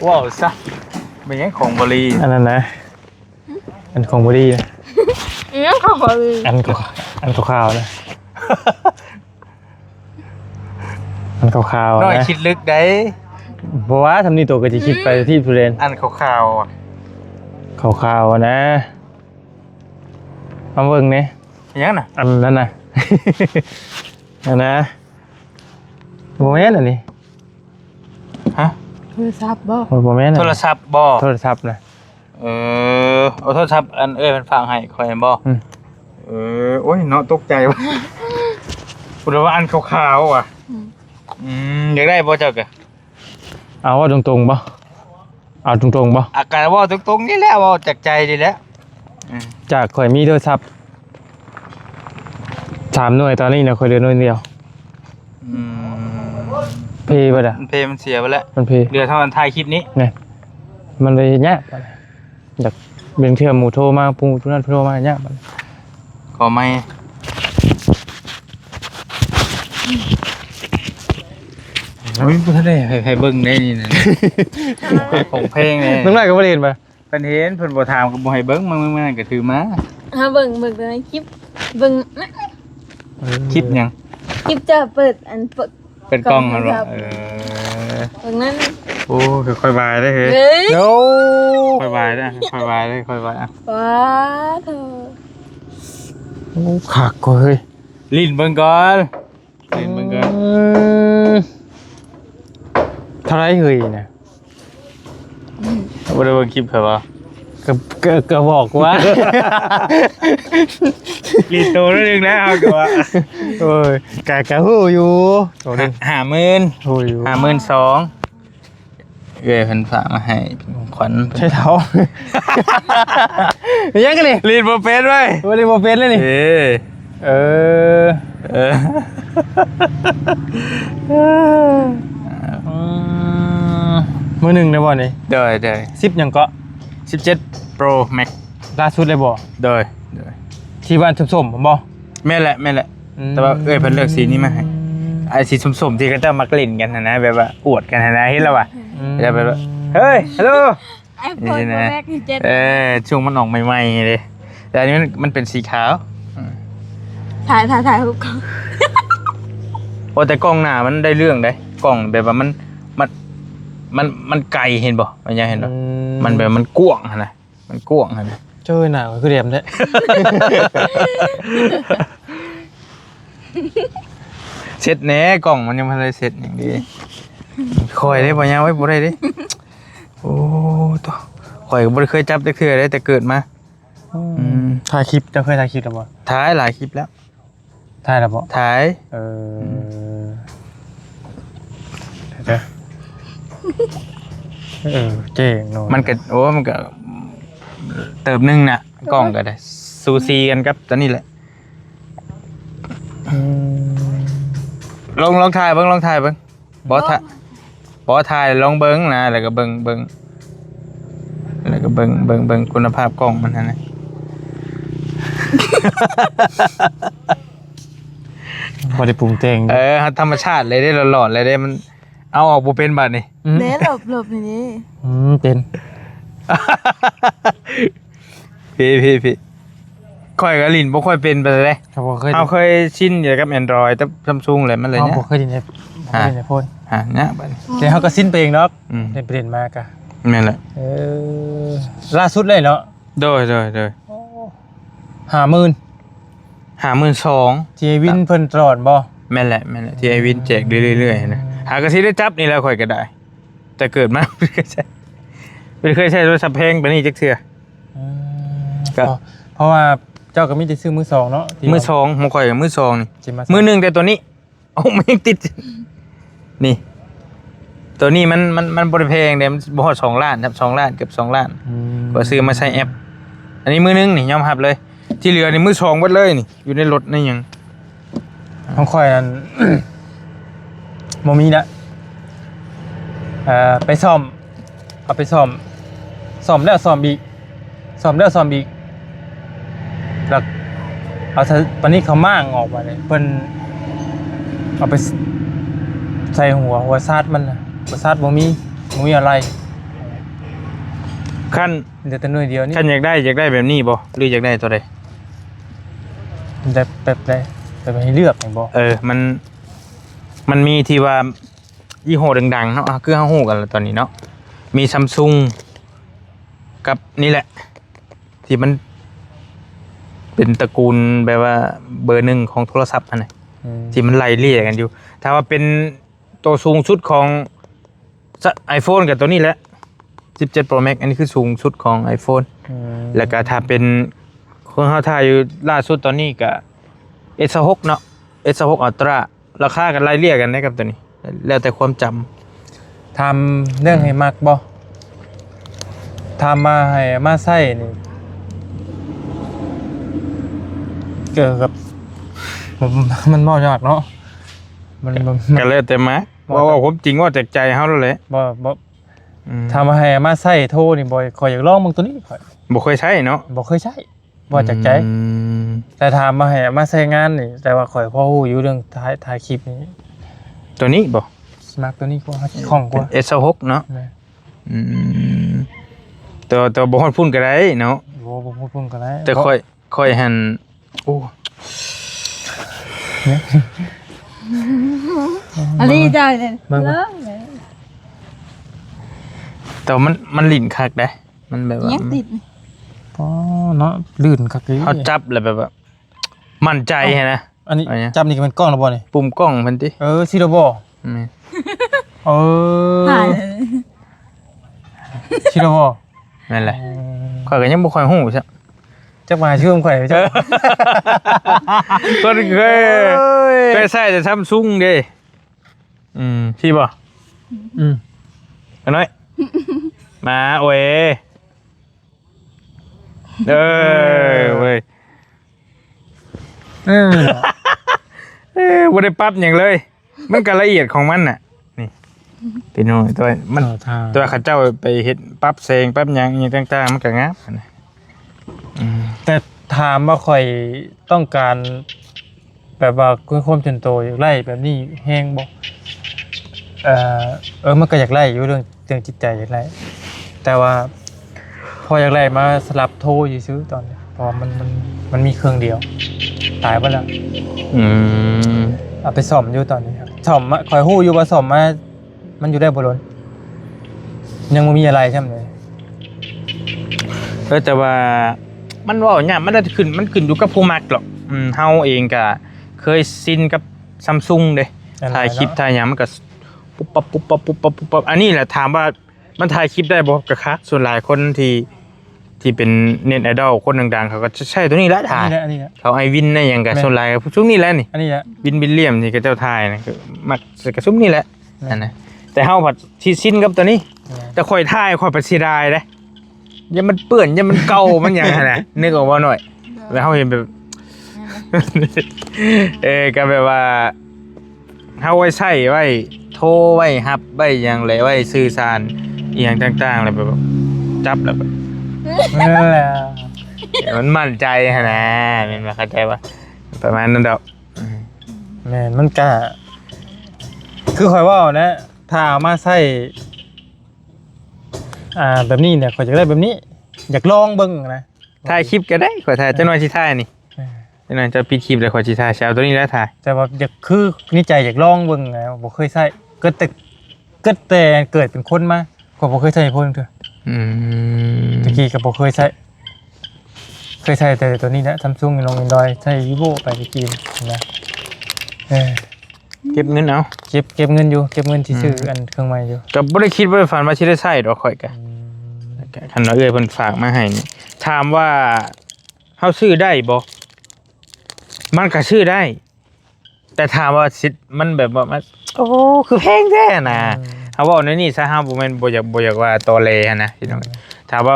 [SPEAKER 3] ว้าวซะเป็นยังของบริ
[SPEAKER 1] อันนั้นนะอันของบอดี้นะ
[SPEAKER 2] ยังเขาบ่เลย
[SPEAKER 1] อันขาวๆนะอันขาวๆ
[SPEAKER 3] น้อย
[SPEAKER 1] นะ
[SPEAKER 3] คิดลึกได้
[SPEAKER 1] บอกว่าทำนี่ตัวก็จะคิดไปที่ทุเรน
[SPEAKER 3] อันขาวๆอ่ะ
[SPEAKER 1] ขาวๆนะมาเบิ่งเนี่ย
[SPEAKER 3] ยังน่ะ
[SPEAKER 1] อันนั้นนะ อันนะโมเมนต์อันนี้
[SPEAKER 3] ฮะ
[SPEAKER 2] คือซับบ่
[SPEAKER 1] โมเมนต์
[SPEAKER 3] โทรศัพท์บ่
[SPEAKER 1] โทรศัพท์นะ
[SPEAKER 3] เอาโทรศัพท์อันมันฟังให้คอยบ่
[SPEAKER 1] อืม
[SPEAKER 3] โอ้ยเนาะตกใจว่ะพูดว่าอันขาวๆอ่ะอยากได้บ่เจ้ากะ
[SPEAKER 1] เอาว่าตรงๆบ่เอาตรงๆบ่
[SPEAKER 3] อาการว่าตรงๆนี่แหละว่าจากใจดีแล้ว
[SPEAKER 1] จากข่อยมีโทรศัพท์3 หน่วยตอนนี้นะข่อยเหลือหน่วยเดียวเพย์ป่ะล่ะ
[SPEAKER 3] เพลมันเสียไปแล้ว
[SPEAKER 1] มันเพย์
[SPEAKER 3] เหลือเท่านั้นถ่ายคลิปนี้
[SPEAKER 1] เนี่ยมันเลยยากป่ะล่ะอยากเป็นเทื่อหมู่โทรมาปูทุกนั้นโทรมายากป่ะล่ะ
[SPEAKER 3] ขอไม่โอ้ยบ่ทันได้ให้เบิ่งได้นี่นะของเพลงเลย
[SPEAKER 1] น้องนายก็บ่ได้เห็นป่ะ
[SPEAKER 3] เพิ่นเห็นเพิ่นบ่ถามก็บ่ให้เบิ่งมันก็ถือมา
[SPEAKER 2] เบิ่งในคลิปเบิ่งนะ
[SPEAKER 3] คลิปหยัง
[SPEAKER 2] คลิปจะเปิดอันเปิด
[SPEAKER 3] เป็นกล้องเหรอ
[SPEAKER 2] ครับ เบิ่งนั้น
[SPEAKER 3] โอ้ค่อยๆบายได้เฮ้ย
[SPEAKER 2] เฮ้ย
[SPEAKER 1] โอ้
[SPEAKER 3] ค่อยบายได้ค่อยบายได้ค่อยบายอ่ะ
[SPEAKER 2] ว้าเธอ
[SPEAKER 1] ขากก็เฮ้ย
[SPEAKER 3] ลิ้นเบิ่งก่อนลิ้นเบิ่งก่อน
[SPEAKER 1] เท่าไรเฮ้ยนะ
[SPEAKER 3] บ่ได้เบิ่งคลิปเหรอวะ
[SPEAKER 1] ก็บอกว่า
[SPEAKER 3] ลีโตนิดนึงแล้วเอาก็ว่า
[SPEAKER 1] โอ้ยกะฮู้อยู่โตนึง
[SPEAKER 3] 50,000
[SPEAKER 1] ฮู้อยู่
[SPEAKER 3] 52,000เอ้ยเพิ่นฝากมาให้เป็นของขวัญ
[SPEAKER 1] ใช่เท้ายังกันนี่
[SPEAKER 3] ลีดบ่เป็นเว้ย
[SPEAKER 1] บ่ได้บ่เป็นเลยนี่เออ
[SPEAKER 3] เออ
[SPEAKER 1] มือหนึ่งเลยบ่นี่
[SPEAKER 3] เด้อ
[SPEAKER 1] 10หยังเกาะ
[SPEAKER 3] 17 Pro Max
[SPEAKER 1] ล่าสุดเลยบ่
[SPEAKER 3] เด้อ
[SPEAKER 1] ที่บ้านส้มๆบ่
[SPEAKER 3] แม่นแหละแต่ว่าเอ้ยเพิ่นเลือกสีนี้มาให้ไอ้สีส้มๆที่เขาจะมักเล่นกันนะแบบว่าอวดกันนะเห็นแล้วว่ะจะแบบว่าเฮ้ยฮัลโหล
[SPEAKER 2] ไอ้พวกตัวแรกที่เจ็ด
[SPEAKER 3] ช่วงมันออกใหม่ๆเลยแต่อันนี้มันเป็นสีขาว
[SPEAKER 2] ถ่ายรูปก่อน
[SPEAKER 3] โอ้แต่กล้องหน้ามันได้เรื่องได้กล้องแบบว่ามันไกลเห็นบ่มันยังเห็นบ่มันแบบมันกว้างนะมันกว้างนะ
[SPEAKER 1] เจ้าหน้าคือเรียมแท้
[SPEAKER 3] เสร็จแหน่กล้องมันยังไม่ได้เสร็จอย่างดีคอยได้บ่ยังไว้บ่ได้ดิโอ้ตัวคอยก็บ่ได้เคยจับได้เคยได้แต่เกิดมา
[SPEAKER 1] ถ่ายคลิปเจ้าเคยถ่ายคลิปแล้วบ่
[SPEAKER 3] ถ่ายหลายคลิปแล้ว
[SPEAKER 1] ถ่ายแล้วบ่
[SPEAKER 3] ถ่าย
[SPEAKER 1] เดี๋ยวเจ๋งเนาะ
[SPEAKER 3] มันก็เติบนึงน่ะกล้องก็ได้ซูซีกันครับตอนนี้แหละลองถ่ายเบิ่งบ่ถ่ายลองเบิ่งนะแล้วก็เบิ่งแล้วก็เบิ่งคุณภาพกล้องมันนะ
[SPEAKER 1] บ่ได้ปรุงแต่ง
[SPEAKER 3] ธรรมชาติเลยได้หลอนๆเลยได้มันเอาออกบ่เป็นบัดนี่
[SPEAKER 2] เด้หลบนี่
[SPEAKER 1] เป็น
[SPEAKER 3] พี่ค่อยกับลิ้นบ่ค่อยเป็นไปเลย
[SPEAKER 1] เขาบ่เคย
[SPEAKER 3] เฮาเคยชินอยู่กับ Android แต่ Samsung แหละมันเลย
[SPEAKER 1] เขา
[SPEAKER 3] เนี่ย
[SPEAKER 1] บ่เคยได้ในโฟน
[SPEAKER 3] เนี่ยบัดนี้
[SPEAKER 1] แต่เขาก็สิ้นไปเองเนาะ
[SPEAKER 3] อืม
[SPEAKER 1] ได้ประเด็นมากะ
[SPEAKER 3] แม่นแหละ
[SPEAKER 1] ล่าสุดเลยเนาะ
[SPEAKER 3] โดย
[SPEAKER 1] 50,000
[SPEAKER 3] 52,000
[SPEAKER 1] ที่วินเพิ่นตลอดบ่
[SPEAKER 3] แม่นแหละที่ไอ้วินแจกเรื่อยๆนะหากระสิได้จับนี่แล้วค่อยก็ได้ แต่เกิดมา ไม่เคยใช้โทรศัพท์แพงปานนี้จักเทื่อ ก็
[SPEAKER 1] เพราะว่าเจ้าก็มีแต่ซื้อมือสองเนาะที่
[SPEAKER 3] มือสองผมข่อยกับมือสองนี่
[SPEAKER 1] ที่า
[SPEAKER 3] มือหนึ่งแต่ตัวนี้โอ้มันยังติด นี่ ตัวนี้มันบริเพงเดี๋ยวมันบอด2 ล้านครับ2 ล้านเกือบ2 ล้าน ก็ซื้อมาใช้แอป อันนี้มือหนึงนี่ยอมรับเลย ที่เหลือนี่มือสองหมดเลยนี่ อยู่ในรถนี่ยัง
[SPEAKER 1] ของข่อยอัน บ่มีละไปซ่อมเอาไปซ่อมแล้วซ่อมอีกแล้วเอาตอนนี้เขาม่างออกมาเลยเพิ่นเอาไปใส่หัวซาดมันน่ะหัวซาดบ่มีอะไร
[SPEAKER 3] ขั้น
[SPEAKER 1] เหลือแต่หน่วยเดียวนี่
[SPEAKER 3] ขั้นอยากได้แบบนี้บ่หรืออยากได้ตัวใด
[SPEAKER 1] ได้แบบให้เลือกให้บ่
[SPEAKER 3] มันมีที่ว่ายี่ห้อดังๆเนาะคือเฮาฮู้กันแล้วตอนนี้เนาะมี Samsung กับนี่แหละ ที่มันเป็นตระกูลแบบว่าเบอร์1ของโทรศัพท์อันน่ะที่มันไล่เลี่ยกันอยู่ถ้าว่าเป็นตัวสูงสุดของ iPhone กับตัวนี้แหละ17 Pro Max อันนี้คือสูงสุดของ iPhone แล้วก็ถ้าเป็นของเฮาถ่ายอยู่ล่าสุดตอนนี้ก็ S6 เนาะ S6 Ultra ราคากันไล่เลี่ยกันนะครับตัวนี้แล้วแต่ความจำ
[SPEAKER 1] ทำเรื่องให้มักบ่ทำมาให้มาใส่นี่เกี่ยวกับมันบ่ยากเนาะมัน
[SPEAKER 3] ก็แล้วแต่มาว่าผมจริงว่าจากใจเฮาแล้วแหละ
[SPEAKER 1] บ่ทำมาให้มาใส่โทรนี่บ่ข่อยอยากลองมึงตัวนี้ข่อย
[SPEAKER 3] บ่เคยใช้เนาะ
[SPEAKER 1] บ่เคยใช้บ่จากใจ แต่ถามมาให้มาใช้งานนี่แต่ว่าข่อยพอฮู้อยู่เรื่องถ่ายคลิปนี้
[SPEAKER 3] ตัวนี้บ่
[SPEAKER 1] มักตัวนี้กว่าคล่องกว่า
[SPEAKER 3] S6 เนาะตัวบ่ฮอดพุ่นก็ได้เนาะ
[SPEAKER 1] บ่พูดกันได้
[SPEAKER 3] แต่ค่อยหันโอ้
[SPEAKER 2] อันนี้จ้าเนี่ย
[SPEAKER 3] แต่มันลิ้นคักได้มันแบบว่า
[SPEAKER 2] ยังติด
[SPEAKER 1] อ๋อเนาะลื่นคักอี
[SPEAKER 3] เฮาจับแล้วแบบว่ามั่นใจนะ
[SPEAKER 1] อันนี้จับนี่ก็เป็นกล้องแล้วบ่นี่
[SPEAKER 3] ปุ่มกล้องเพิ่นติ
[SPEAKER 1] สิแล้วบ่ชิโร่บ่
[SPEAKER 3] นั่นแหละ ข่อยก็ยังบ่ค่อยฮู้ซะ
[SPEAKER 1] จักมาชื่อมข่อยจัก
[SPEAKER 3] คนเคยใช้แต่ Samsung เด้พี่บ่ อันน้อย มาโอ้ยเว้ยบ่ได้ปรับหยังเลย มันก็ละเอียดของมันน่ะนี่พี่น้องตัวมันตัวเขาเจ้าไปเฮ็ดปรับแสงปรับหยังอีต่างๆมันก็งามนะ
[SPEAKER 1] แต่ถามว่าข่อยต้องการแบบว่าความจนโตอยากไล่แบบนี้แห้งบ่มันก็อยากไล่อยู่เรื่องจิตใจอยากไล่แต่ว่าพออยากไล่มาสลับโทรซื้อตอนนี้เพราะมันมีเครื่องเดียวตายไปแล้วเอาไปซ่อมอยู่ตอนนี้ครับซ่อมข่อยฮู้อยู่ว่าซ่อมมามันอยู่ได้บ่ล้นยังบ่มีอะไรใช่มั้ย
[SPEAKER 3] แต่ว่ามันว่าเนี่ยมันขึ้นอยู่กับผู้มักหรอกเฮาเองก็เคยชินกับ Samsung เด้ถ่ายคลิปถ่ายหยังมันก็ปุ๊บปั๊บอันนี้แหละถามว่ามันถ่ายคลิปได้บ่ก็คักส่วนหลายคนที่เป็นเน็ตไอดอลคนดังๆเขาก็ใช้ตัวนี้แหละถ่ายเขาไอวินได้หยังก็ส่วนหลายซุมนี้แหละนี่อันนี้แหละวินเลียมที่เขาเจ้าถ่ายนะคือมักก็ซุมนี้แหละนั่นนะแต่เฮาผัดที่ชินกับตัวนี้แต่ข่อยถ่ายข่อยประสิได้เด้อย่ามันเปื้อนอย่ามันเก่ามันหยังหั่นน่ะนึกออกบ่หน่อยแล้วเฮาเห็นแบบก็แบบว่าเฮาไว้ใช้ไว้โทรไว้รับไว้หยังแหละไว้สื่อสารอีหยังต่างๆแล้วแบบจับแล้วแบบ
[SPEAKER 1] นั่นแหละ
[SPEAKER 3] มันมั่นใจหั่นน่ะแม่นบ่เข้าใจบ่ประมาณนั้นดอก
[SPEAKER 1] แม่นมันก็คือข่อยว่านะถ้าเอามาใช้แบบนี้เนี่ยข่อยอยากได้แบบนี้อยากลองเบิ่งนะ
[SPEAKER 3] ถ่ายคลิปก็ได้ข่อยถ่ายจังหน่อยสิถ่ายนี่จังหน่อยจะปิดคลิปแล้วข่อยสิถ่ายเช้าตัวนี้แล้วถ่าย
[SPEAKER 1] แต่ว่าอยากคือนี่ใจอยากลองเบิ่งไงบ่เคยใช้ก็แต่เกิดเป็นคนมาก็บ่เคยใช้พวกนึงเถอะตะกี้ก็บ่เคยใช้แต่ตัวนี้นะ Samsung ลง Android ใช้ Vivo ไปตะกี้นะ
[SPEAKER 3] เก็บเงินเอา
[SPEAKER 1] เก็บเงินอยู่เก็บเงินที่ซื้ออันเครื่องใหม่อยู่
[SPEAKER 3] ก็บ่ได้คิดบ่ได้ฝันว่าสิได้ใช้ดอกข่อยก็คันว่าเอ้ยเพิ่นฝากมาให้นี่ถามว่าเฮาซื้อได้บ่มันก็ซื้อได้แต่ถามว่าสิมันแบบว่ามันโอ้คือแพงแท้น่ะเฮาเว้าในนี้ซะเฮาบ่แม่นบ่อยากว่าตอแหลหั่นนะพี่น้องถามว่า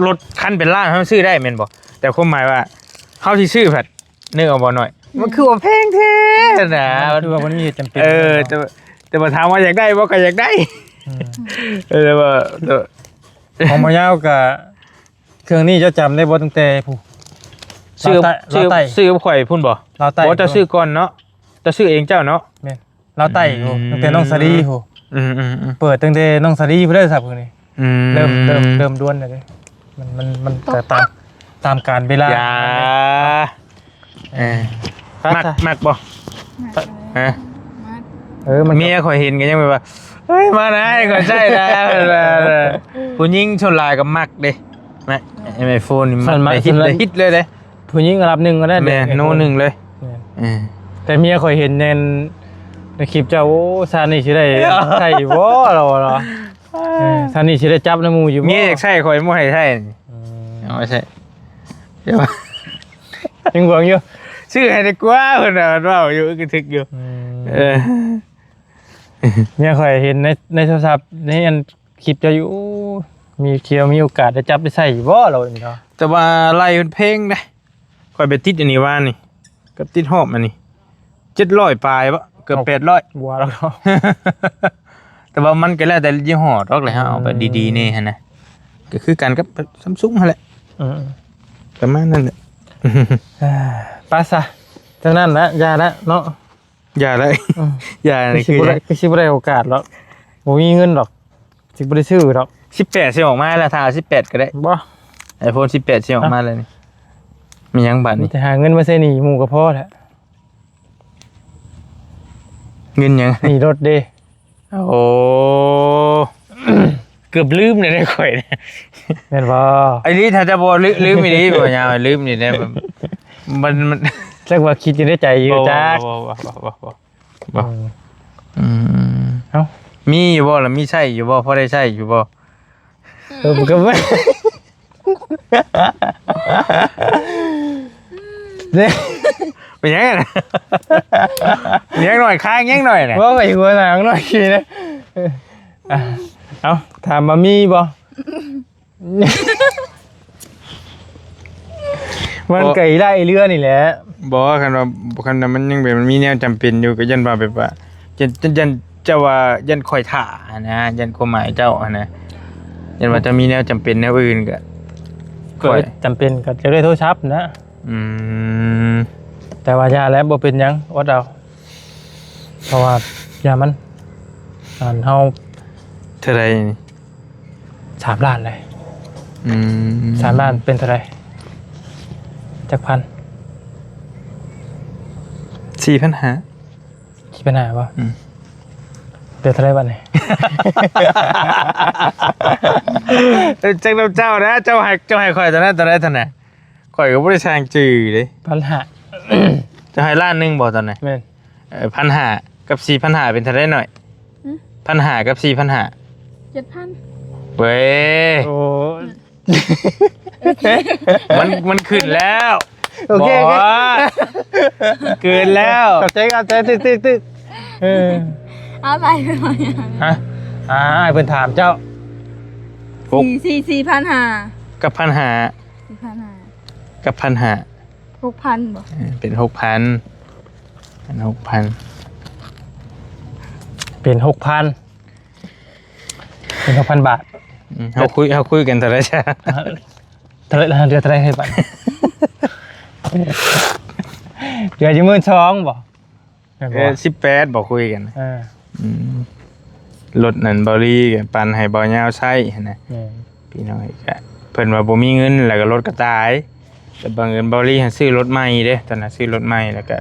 [SPEAKER 3] รถคันเป็นล้านเฮาซื้อได้แม่นบ่แต่ความหมายว่าเฮาสิซื้อผัดนึกเอาบ่หน่อยมันคือว่าแพงแท้น่ะ
[SPEAKER 1] คือว่ามันมีจำเป็น
[SPEAKER 3] แต่ว่าถามว่าอยากได้บ่ก็อยากได้แต่ว่า
[SPEAKER 1] ของมายาวกับเครื่องนี้เจ้าจำได้บ่ตั้งแต่ผู้
[SPEAKER 3] ซื้อข่อยพุ่นบ่บ่จะซื้อก่อนเนาะจะซื้อเองเจ้าเนาะ
[SPEAKER 1] แม่นลาวใต้ผู้ตั้งแต่น้องสาลีผู้เปิดตั้งแต่น้องสาลีเพิ่นได้สับคือนี่เริ่มด้วนเลยมันแต่ตามการเวลา
[SPEAKER 3] อย่ามักบ่ฮะมันเมียข่อยเห็นกันยังแบบว่าเฮ้ยมานะข่อยใช่นะผู้หญิงชนลายกับมักเด้แม่ไอโฟนนี่มันฮิตเลยเด้
[SPEAKER 1] ผู้หญิงอันดับ1ก็ได้
[SPEAKER 3] แม่โน1เลย
[SPEAKER 1] แต่เมียข่อยเห็นในคลิปเจ้าโอ้ซานี่สิได้ใช่บ่เราซานี่สิได้จับน้ำมูอยู่
[SPEAKER 3] เมียอยากใช่ข่อยบ่ให้ใช่เอาใช่เดี๋ยว
[SPEAKER 1] ยังหวงอยู่
[SPEAKER 3] ชื่อให้ได้กว่าเพิ่นน่ะว่าอยู่กึกทึกอยู่
[SPEAKER 1] เมียข่อยเห็นในโทรศัพท์ในอันคลิปเจ้าอยู่มีโอกาสได้จับได้ใส่บ่เรานี่เนาะ
[SPEAKER 3] แต่ว่าไล่เพลงได้ข่อยไปติดอันนี้ว่านี่กับติดหอบอันนี้700ปลายบ่เกือบ800
[SPEAKER 1] บัวแล้วเนาะ
[SPEAKER 3] แต่ว่ามันก็แล้วแต่ยี่ห้อดอกเลยฮะเอาแบบดีๆนี่ฮะนะก็คือกันกับ Samsung หั่นแหละประมาณนั้นแหละ
[SPEAKER 1] ปะซะจังนั้นนะอย่าละเนาะ
[SPEAKER 3] อย่าเลยอย่านี่
[SPEAKER 1] คือสิบ่ได้โอกาสหรอกบ่มีเงินหรอกสิบ่ได้ซื้อหรอก
[SPEAKER 3] 18สิออกมาแล้วถ้า18ก็ได้
[SPEAKER 1] บ่
[SPEAKER 3] iPhone 18สิออกมาเลยนี่มีหยังบัดนี่
[SPEAKER 1] แต่หาเงินมาใช้หนี้หมู่ก็พอแหละ
[SPEAKER 3] เงินหยัง
[SPEAKER 1] หนี้รถเด้
[SPEAKER 3] โอ้เกือบลืมเลยได้ข่อย
[SPEAKER 1] แม่นบ่
[SPEAKER 3] ไอ้นี่ถ้าจะบ่ลืมอีนี่บ่ยาวลืมนี่ได้มัน
[SPEAKER 1] จักว่าคิดอยู่ในใจอยู่จัก
[SPEAKER 3] บ่เอ้ามีอยู่บ่ล่ะมีใช้อยู่บ่พอได้ใช้อยู่บ่
[SPEAKER 1] มันก็บ่ เนี่ย
[SPEAKER 3] เป็นยังไงนะเลี้ยงหน่อยค้างเลี้ยงหน่อยนะ
[SPEAKER 1] ว่าไปหัวหนังหน่อยทีนะเอาถามมามีบ่มันไก่ได้เรือนี่แหละ
[SPEAKER 3] บอกว่าคันว่ามันยังแบบมันมีแนวจำเป็นอยู่ก็ยันว่าแบบว่ายันเจ้าว่ายันคอยถ่านะยันความหมายเจ้านะยันว่าจะมีแนวจำเป็นแนวอื่นก็
[SPEAKER 1] ก็จำเป็นก็จะได้โทรศัพท์นะ
[SPEAKER 3] อืม
[SPEAKER 1] แต่ว่ายาแล้วบ่เป็นหยังอดเอาเพราะว่ายามันเฮา
[SPEAKER 3] เท่าไรนี่
[SPEAKER 1] 3 ล้านเลย
[SPEAKER 3] อืม
[SPEAKER 1] 3 ล้านเป็นเท่าไหร่จักพัน
[SPEAKER 3] 4,500
[SPEAKER 1] คิดปัญหาบ่
[SPEAKER 3] อืม
[SPEAKER 1] เดือนเท่าไหร่บัดนี้
[SPEAKER 3] จังเจ้านะเจ้าให้ข่อยตอนนั้นข่อยก็บ่ได้สร้างจื่อเด้
[SPEAKER 1] ปัญหา
[SPEAKER 3] จะให้ล้านหนึงบ่ตอนนั้น
[SPEAKER 1] แม่น
[SPEAKER 3] 1,500กับ4,500เป็นเท่าไรหน่อย1,500กับ4,500
[SPEAKER 2] 7,000
[SPEAKER 3] เว้ย
[SPEAKER 1] โอ้
[SPEAKER 3] มันขึ้นแล้ว
[SPEAKER 1] โอเค
[SPEAKER 3] บอกว่าเกินแล้ว
[SPEAKER 1] กับใจตึ๊ดเออ
[SPEAKER 2] เอาไปหน่อย
[SPEAKER 3] ฮะ
[SPEAKER 1] เพิ่นถามเจ้า
[SPEAKER 2] 4,500
[SPEAKER 3] กับ1,500
[SPEAKER 2] 4,500
[SPEAKER 3] กับ1,500
[SPEAKER 2] 6,000บ่
[SPEAKER 3] เป็น 6,000 เป็น 6,000
[SPEAKER 1] เป็น 6,000 เป็น 6,000 บาท
[SPEAKER 3] เขาคุยกันแต่ละชา
[SPEAKER 1] เท่าไหร่ละเดือนเท่าไหร่ให้บัดเดือนอยู่12,000บ่แม่นบ่
[SPEAKER 3] 18บอกคุยกัน
[SPEAKER 1] เออ
[SPEAKER 3] รถนั่นบอรี่กับปันให้บอยาวใช้นะ
[SPEAKER 1] แม่น
[SPEAKER 3] พี่น้อยก็เพิ่นว่าบ่มีเงินแล้วก็รถก็ตายแต่บางเงินบอรี่ให้ซื้อรถใหม่เด้ตอนนั้นซื้อรถใหม่แล้วก็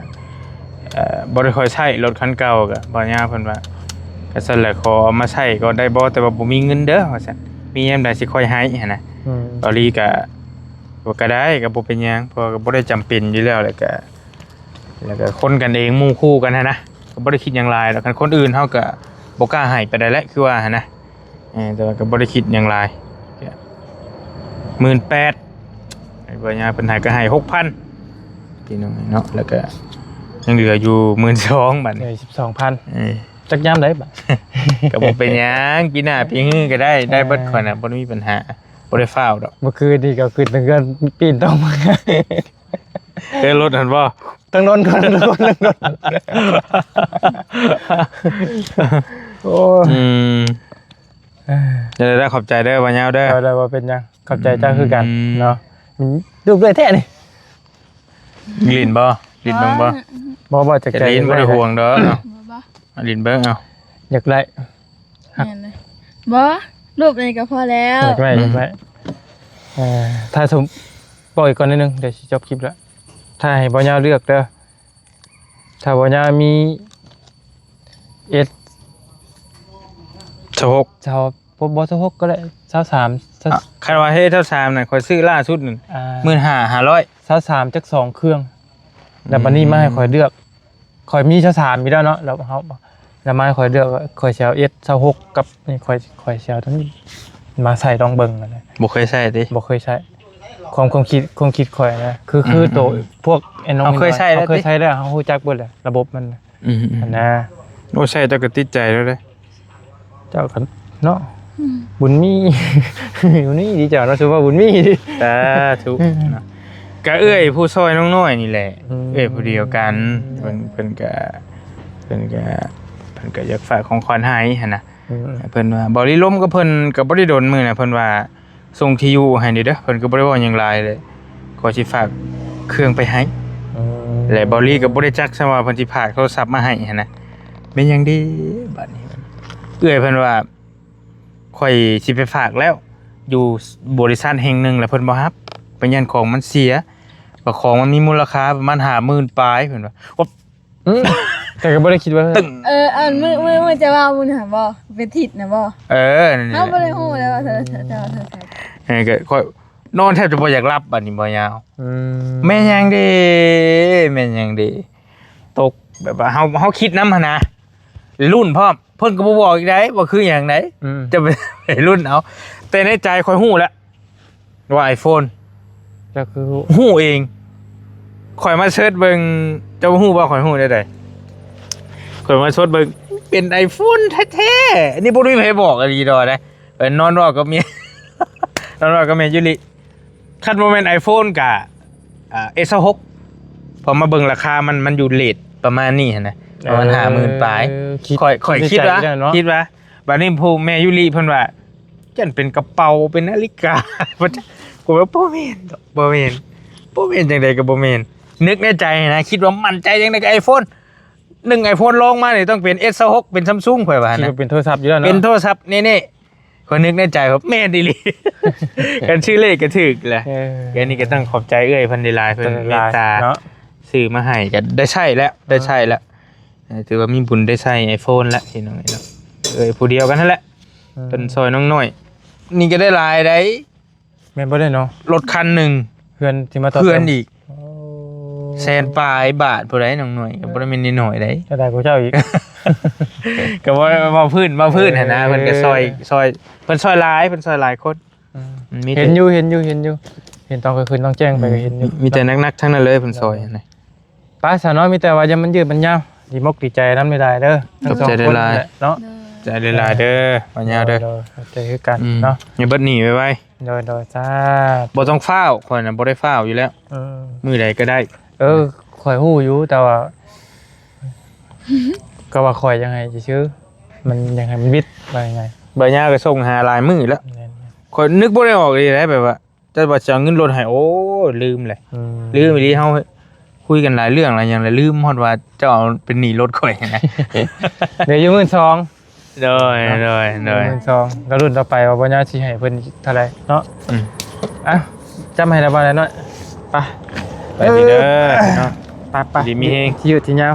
[SPEAKER 3] บ่ได้ค่อยใช้รถคันเก่าก็บอยาวเพิ่นว่าก็ซั่นแหละขอเอามาใช้ก็ได้บ่แต่ว่าบ่มีเงินเด้อว่าซั่นมียามใดสิค่อยให้หันนะ บอรี่ก็ได้ก็บ่เป็นหยังเพราะก็บ่ได้จำเป็นอยู่แล้วแล้วก็คนกันเองหมู่คู่กันนะก็บ่ได้คิดหยังหลายแล้วคันคนอื่นเฮาก็บ่กล้าให้ไปได้แหละคือว่าหั่นนะแต่ว่าก็บ่ได้คิดหยังหลาย18,000ไอ้บ่ยาเพิ่นให้ก็ให้ 6,000 พี่น้องเนาะแล้วก็ยังเหลืออยู่12,000บัด
[SPEAKER 1] เหลื
[SPEAKER 3] นี้
[SPEAKER 1] อ12,000จักยามได้บัด
[SPEAKER 3] ก็บ่เป็นหยังปีหน้าปีฮื้อก็ได้เบิดคนน่ะบ่มีปัญหาบ่ได้ฟ้าวดอก
[SPEAKER 1] เมื่อคืนนี่ก็คือตั้งเงินปีนต้องมา
[SPEAKER 3] รถหั่นบ่
[SPEAKER 1] ตั้งนนก่อนตั้งนนโอ้
[SPEAKER 3] จะได้ขอบใจเด้อบ่ยาวเด้อ
[SPEAKER 1] เอาได้ว่าเป็นยังขอบใจเจ้าคือกันเนาะดูด้วยแท้นี่
[SPEAKER 3] ลิ้นบ่ลิ้นเบิ่งบ่
[SPEAKER 1] บ่จะ
[SPEAKER 3] จะลิ้นบ่ได้ห่วงเด้อเนาะ
[SPEAKER 2] บ่
[SPEAKER 3] เอาลิ้นเบิ่งเอา
[SPEAKER 1] อยากได้
[SPEAKER 2] แม่นเลยบ่รูปนี้ก็พอแล้ว
[SPEAKER 1] อยากได้ถ้าสมปล่อยก่อนนิดนึงเดี๋ยวสิจบคลิปแล้วถ้าให้บ่ยาวเลือกเด้อถ้าบ่ยาวมีS
[SPEAKER 3] 16
[SPEAKER 1] ชาวบ่16ก็ได้23
[SPEAKER 3] คันว่าเฮ็ดเท่า3น่ะข่อยซื้อล่าสุดนั่น 15,500
[SPEAKER 1] 23จัก2เครื่องแล้วบัดนี้มาให้ข่อยเลือกข่อยมี23มีแล้วเนาะแล้วเฮาแล้วมาให้ข่อยเลือกข่อยสิเอา S 26กับนี่ข่อยสิเอาทั้งนี้มาใส่ลองเบิ่งกันเลย
[SPEAKER 3] บ่เคยใช้ติ
[SPEAKER 1] บ่เคยใช้ความคิดข่อยนะคือตัวพวกไอ้น้อง
[SPEAKER 3] เอาเคยใช้แล้ว
[SPEAKER 1] เคยใช้แล้วเฮาฮู้จักเบิดแหละระบบมัน อันนะ
[SPEAKER 3] โอ้ใช้เจ้าก็ติดใจแล้วเด้
[SPEAKER 1] เจ้ากันเนาะบุญมี อยู่นี่ดีเจ้าเนาะชื่อว่าบุญมีดิ
[SPEAKER 3] สาธุก็เอ้ยผู้ซอยน้องน้อยนี่แหละเอ้ยผู้เดียวกันเพิ่นก็อยากฝากของขวัญให้หั่นน่ะเพิ่นว่าบ่ได้ล้มกับเพิ่นก็บ่ได้โดนมื้อน่ะเพิ่นว่าส่งที่อยู่ให้นี่เด้อเพิ่นก็บ่ได้เว้าหยังหลายเลยขอสิฝากเครื่องไปให้และบอลี่ก็บ่ได้จักซะว่าเพิ่นสิฝากโทรศัพท์มาให้หั่นน่ะเป็นหยังดีบัดนี้เอ้ยเพิ่นว่าข่อยสิไปฝากแล้วอยู่บริษัทแห่งหนึงแล้วเพิ่นบ่รับเป็นยันของมันเสียว่าของมันมีมูลค่าประมาณ50,000ปลายเพิ่นว่า
[SPEAKER 1] แต่ก็บ่ได้คิดว่า
[SPEAKER 3] ตึ้ง
[SPEAKER 2] มื้อจะว่ามื้อน่ะบ่เป็นทิศน่ะบ่
[SPEAKER 3] นั่น
[SPEAKER 2] เฮาบ่ได้ฮู้แล้วว่าเธอใส่
[SPEAKER 3] ก็ค่อยนอนแทบจะบ่อยากรับบัดนี้บ่ยาว แม่นยังดีตกแบบว่าเฮาคิดนำหั่นนะรุ่นพร้อมเพิ่นก็บ่บอกอีกได้ว่าคือหยังไดจะไปรุ่นเอาแต่ในใจค่อยฮู้แล้วว่า iPhone
[SPEAKER 1] แล้วคือ
[SPEAKER 3] ฮู้เองข่อยมาเสิร์ชเบิ่งเจ้าฮู้บ่ข่อยฮู้ได้ใดข่อยมาเสิร์ชเบิ่งเป็น iPhone แท้ๆอันนี้บ่รู้ไผบอกอะลีดอได้นอนรอกับเมีย นอนรอกับเมียอยู่ลิคันบ่แม่น iPhone กะS6 พอมาเบิ่งราคามันอยู่เรทประมาณนี้หั่นนะประมาณ 50,000 ปลายข่อยคิดว่าบัดนี้ผู้แม่ยุริเพิ่นว่าจั่นเป็นกระเป๋าเป็นนาฬิกา กูว่าบ่แม่นดอกบ่แม่นจังได๋ก็บ่แม่นนึกในใจนะคิดว่ามั่นใจจังได๋กับ iPhone 1 iPhone ลงมานี่ต้องเป็น S6 เป็น Samsung ข่อยว่า
[SPEAKER 1] คิด
[SPEAKER 3] นะ
[SPEAKER 1] ว่าเป็นโทรศัพท์อยู่แล้วเนาะ
[SPEAKER 3] เป็นโทรศัพท์นี่ๆข่อยนึกในใจว่าแม่นอีหลี กันชื่อเลขก็ถูกแหละ อันนี้ก็ต้องขอบใจเอ้ยเพันดีลายเพิ่นเมตตา
[SPEAKER 1] เนาะ
[SPEAKER 3] ซื้อมาให้ก็ได้ใช้แล้วถือว่ามีบุญได้ใช้ iPhone แล้วพี่น้องเนาะผู้เดียวกันนั่นแหละเป็นซอยน้องน้อยนี่ก็ได้หลายได้
[SPEAKER 1] แม่นบ่ได้เนาะ
[SPEAKER 3] รถคันหนึง
[SPEAKER 1] เพื่อนที่มาต่อ
[SPEAKER 3] เพื่อนอีก
[SPEAKER 1] โอ้
[SPEAKER 3] แสนปลายบาทผู้ใดน้องน้อยก็บ่ได้แม่นนิดหน่อยได้
[SPEAKER 1] จะได้กูเจ้าอีก
[SPEAKER 3] ก็ว่ามาพื้นหั่นนะเพิ่นก็ซอยเพิ่นซอยหลายคนมี
[SPEAKER 1] เห็นอยู่เห็นตอนกลางคืนต้องแจ้งไปก็เห็นอยู่
[SPEAKER 3] มีแต่นักๆทั้งนั้นเลยเพิ่นซอยหั่นนะ
[SPEAKER 1] ป้าสาวน้อยมีแต่ว่ายังมันยืดมันยาวดีมกดีใจนำไม่ได้เด้อทั้งสอง
[SPEAKER 3] ขอบใจได้
[SPEAKER 1] คน
[SPEAKER 3] หลาย
[SPEAKER 1] แหละเนาะ
[SPEAKER 3] ใจหลายๆเด้อปัญญาเด้อ
[SPEAKER 1] ขอบใจคือกันเนาะ
[SPEAKER 3] อย่าเบิดหนีไว้
[SPEAKER 1] โดยจ้า
[SPEAKER 3] บ่ต้องฟ้าวข่อยน่ะบ่ได้ฟ้าวอยู่แล้ว มื้อใดก็ได้
[SPEAKER 1] ข่อยฮู้อยู่แต่ว่า ก็ว่าข่อยยังไงจะชื่อมันยังไงมันวิทย์ว่ายังไง
[SPEAKER 3] บ่ยาก็ส่งหาหลายมื้อแล้วข่อยนึกบ่ได้ออกเลยได้แบบว่าแต่ว่าจะเอาเงินรถให้โอ้ลืมเลยลืมอีหลีเฮาคุยกันหลายเรื่องหลายอย่างเลยลืมฮอดว่าเจ้าเอาเป็นหนี้รถข่อยนะ
[SPEAKER 1] เดี๋ยวอยู่12,000
[SPEAKER 3] โดย
[SPEAKER 1] 12,000แล้วรุ่นต่อไปว่าบ่ยาสิให้เพิ่นเท่าไหร่เนาะ อ่ะจำให้ได้บ่ได้น้อยไป
[SPEAKER 3] ไปดีเด้อเนาะ
[SPEAKER 1] ไป
[SPEAKER 3] ดีมีแฮง
[SPEAKER 1] ที่ยืดที่ยาว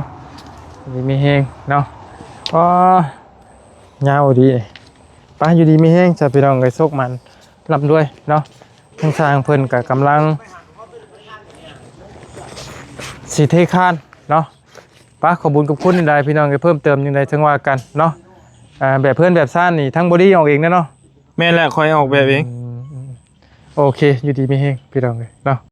[SPEAKER 1] ดีมีแฮงเนาะอ๋อยาวดีไปอยู่ดีมีแฮงจะพี่น้องไอ้โชคมันร่ำด้วยเนาะทางทางเพิ่นก็กำลังสิเทคานเนาะป้าขอบคุญกับคุณได้พี่น้องไปเพิ่มเติมยังไงถึงว่ากันเนาะแบบเพื่อนแบบซ่านนี่ทั้งบอดี้ออกเองนะเนาะ
[SPEAKER 3] แม่นแหละข่อยออกแบบเอง
[SPEAKER 1] โอเคอยู่ดีมีแฮงพี่น้องเลยเนาะ